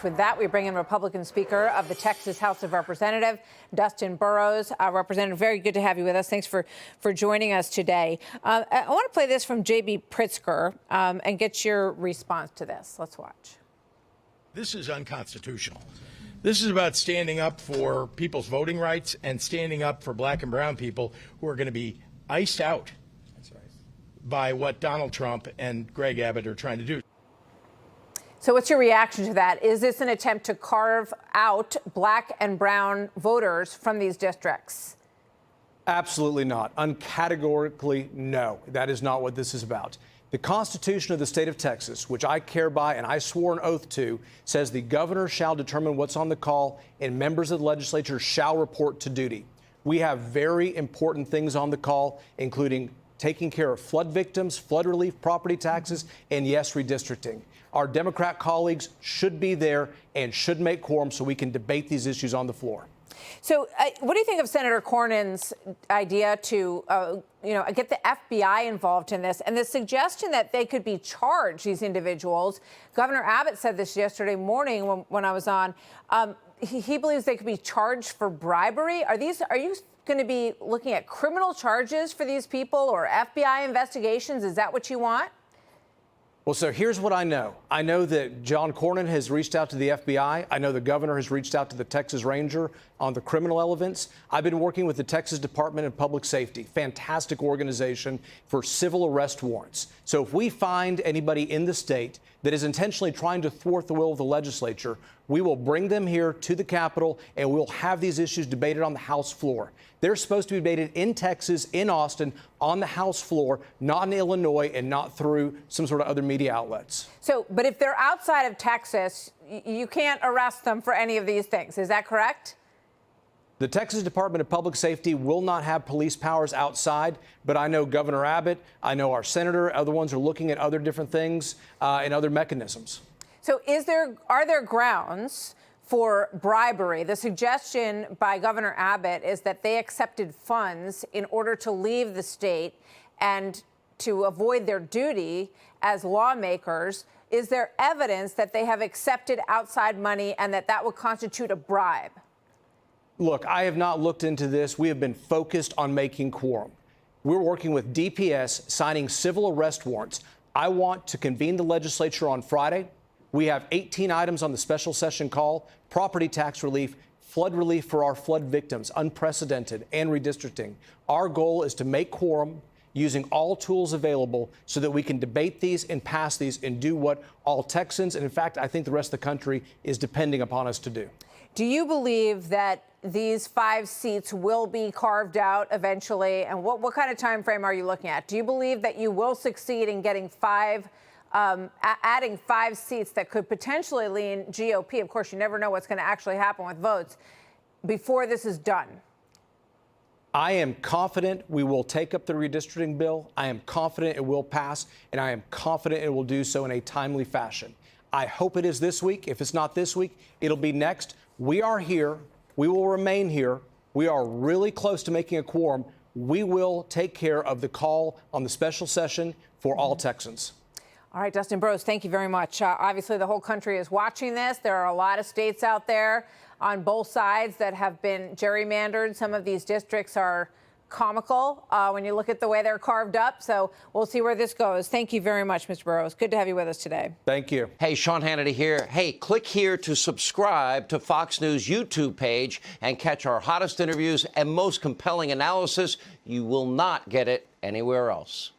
With that, we bring in Republican Speaker of the Texas House of Representatives, Dustin Burrows. Representative, very good to have you with us. Thanks for joining us today. I want to play this from J.B. Pritzker and get your response to this. Let's watch. This is unconstitutional. This is about standing up for people's voting rights and standing up for black and brown people who are going to be iced out by what Donald Trump and Greg Abbott are trying to do. So what's your reaction to that? Is this an attempt to carve out black and brown voters from these districts? Absolutely not. Uncategorically, no. That is not what this is about. The Constitution of the state of Texas, which I care by and I swore an oath to, says the governor shall determine what's on the call and members of the legislature shall report to duty. We have very important things on the call, including taking care of flood victims, flood relief, property taxes, and yes, redistricting. Our Democrat colleagues should be there and should make quorum so we can debate these issues on the floor. So what do you think of Senator Cornyn's idea to, get the FBI involved in this and the suggestion that they could be charged, these individuals? Governor Abbott said this yesterday morning when I was on. He believes they could be charged for bribery. Are you going to be looking at criminal charges for these people or FBI investigations? Is that what you want? Well, so here's what I know. I know that John Cornyn has reached out to the FBI. I know the governor has reached out to the Texas Ranger on the criminal elements. I've been working with the Texas Department of Public Safety, fantastic organization, for civil arrest warrants. So if we find anybody in the state that is intentionally trying to thwart the will of the legislature, we will bring them here to the Capitol and we'll have these issues debated on the House floor. They're supposed to be debated in Texas, in Austin, on the House floor, not in Illinois and not through some sort of other media outlets. So, but if they're outside of Texas, you can't arrest them for any of these things. Is that correct? The Texas Department of Public Safety will not have police powers outside, but I know Governor Abbott, I know our senator, other ones are looking at other different things and other mechanisms. So are there grounds for bribery? The suggestion by Governor Abbott is that they accepted funds in order to leave the state and to avoid their duty as lawmakers. Is there evidence that they have accepted outside money and that would constitute a bribe? Look, I have not looked into this. We have been focused on making quorum. We're working with DPS, signing civil arrest warrants. I want to convene the legislature on Friday. We have 18 items on the special session call: property tax relief, flood relief for our flood victims, unprecedented, and redistricting. Our goal is to make quorum using all tools available so that we can debate these and pass these and do what all Texans, and in fact, I think the rest of the country is depending upon us to do. Do you believe that these 5 seats will be carved out eventually? And what kind of time frame are you looking at? Do you believe that you will succeed in getting adding 5 seats that could potentially lean GOP? Of course, you never know what's going to actually happen with votes before this is done. I am confident we will take up the redistricting bill. I am confident it will pass, and I am confident it will do so in a timely fashion. I hope it is this week. If it's not this week, it'll be next. We are here. We will remain here. We are really close to making a quorum. We will take care of the call on the special session for all Texans. All right, Dustin Burrows, thank you very much. Obviously, the whole country is watching this. There are a lot of states out there on both sides that have been gerrymandered. Some of these districts are comical when you look at the way they're carved up. So we'll see where this goes. Thank you very much, Mr. Burrows. Good to have you with us today. Thank you. Hey, Sean Hannity here. Hey, click here to subscribe to Fox News YouTube page and catch our hottest interviews and most compelling analysis. You will not get it anywhere else.